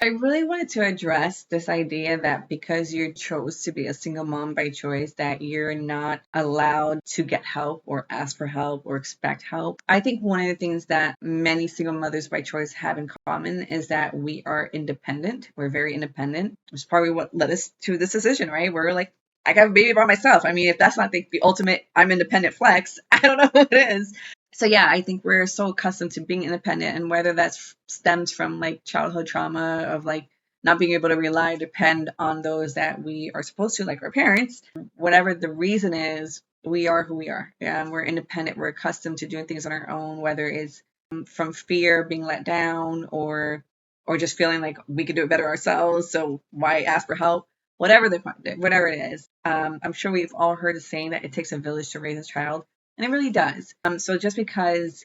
I really wanted to address this idea that because you chose to be a single mom by choice, that you're not allowed to get help or ask for help or expect help. I think one of the things that many single mothers by choice have in common is that we are independent. We're very independent, which is probably what led us to this decision, right? We're like, I got a baby by myself. I mean, if that's not the ultimate I'm independent flex, I don't know what it is. So yeah, I think we're so accustomed to being independent, and whether that stems from like childhood trauma of like not being able to rely or depend on those that we are supposed to, like our parents, whatever the reason is, we are who we are. Yeah, we're independent. We're accustomed to doing things on our own, whether it's from fear of being let down or just feeling like we could do it better ourselves. So why ask for help? Whatever it is. I'm sure we've all heard the saying that it takes a village to raise a child. And it really does. So just because,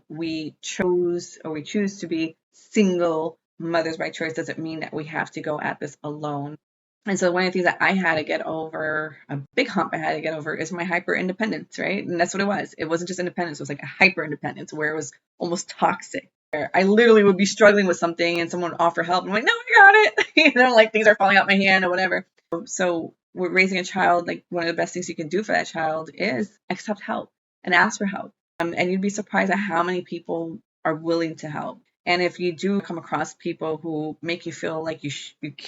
we chose or we choose to be single mothers by choice doesn't mean that we have to go at this alone. And so one of the things that I had to get over, a big hump I had to get over, is my hyper independence, right? And that's what it was. It wasn't just independence, it was like a hyper independence where it was almost toxic. I literally would be struggling with something and someone would offer help. And I'm like, no, I got it. Like things are falling out my hand or whatever. So with raising a child, like one of the best things you can do for that child is accept help and ask for help. And you'd be surprised at how many people are willing to help. And if you do come across people who make you feel like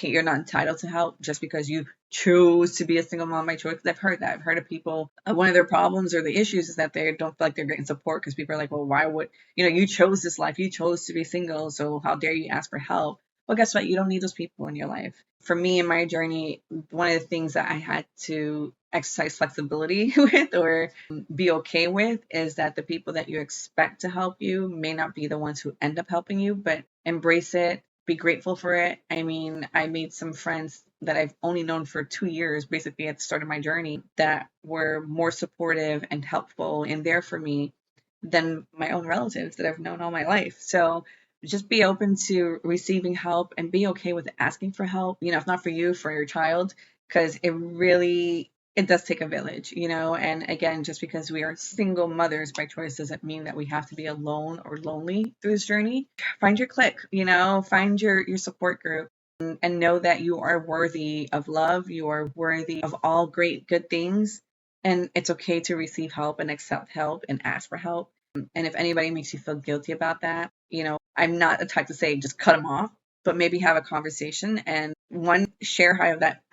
you're not entitled to help just because you chose to be a single mom by choice, 'cause I've heard that. I've heard of people, one of their problems or the issues is that they don't feel like they're getting support because people are like, well, why would, you chose this life, you chose to be single, so how dare you ask for help? Well, guess what? You don't need those people in your life. For me in my journey, one of the things that I had to exercise flexibility with or be okay with is that the people that you expect to help you may not be the ones who end up helping you, but embrace it, be grateful for it. I mean, I made some friends that I've only known for 2 years, basically at the start of my journey, that were more supportive and helpful and there for me than my own relatives that I've known all my life. So just be open to receiving help and be okay with asking for help, if not for you, for your child, because it does take a village, and again, just because we are single mothers by choice doesn't mean that we have to be alone or lonely through this journey. Find your clique, find your support group, and know that you are worthy of love, you are worthy of all great good things, and it's okay to receive help and accept help and ask for help. And if anybody makes you feel guilty about that, I'm not the type to say just cut them off, but maybe have a conversation and share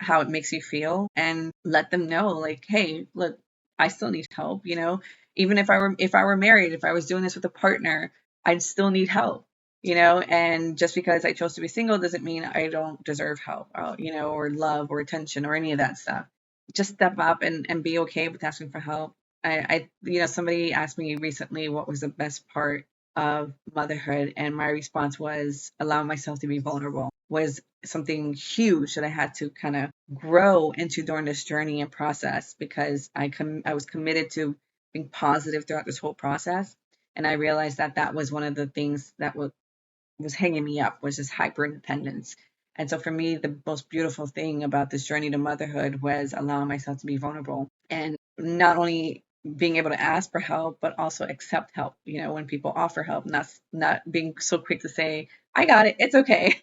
how it makes you feel, and let them know like, hey, look, I still need help. Even if I were married, if I was doing this with a partner, I'd still need help. And just because I chose to be single doesn't mean I don't deserve help, or love or attention or any of that stuff. Just step up and be okay with asking for help. Somebody asked me recently what was the best part of motherhood, and my response was allowing myself to be vulnerable was something huge that I had to kind of grow into during this journey and process, because I was committed to being positive throughout this whole process, and I realized that that was one of the things that was hanging me up, was this hyper independence. And so for me, the most beautiful thing about this journey to motherhood was allowing myself to be vulnerable and not only being able to ask for help, but also accept help, when people offer help, not being so quick to say, I got it, it's okay,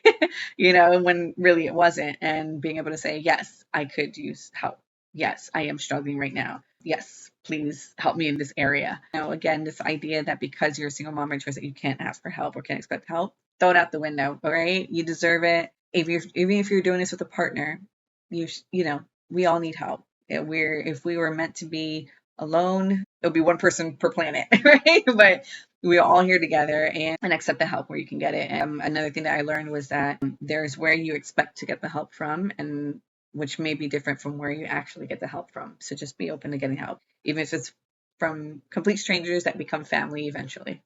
when really it wasn't. And being able to say, yes, I could use help. Yes, I am struggling right now. Yes, please help me in this area. Again, this idea that because you're a single mom by choice that you can't ask for help or can't expect help, throw it out the window. All right, you deserve it. Even if you're doing this with a partner, we all need help. If we were meant to be alone, it would be one person per planet, right? But we're all here together, and accept the help where you can get it. And another thing that I learned was that there's where you expect to get the help from, and which may be different from where you actually get the help from. So just be open to getting help, even if it's from complete strangers that become family eventually.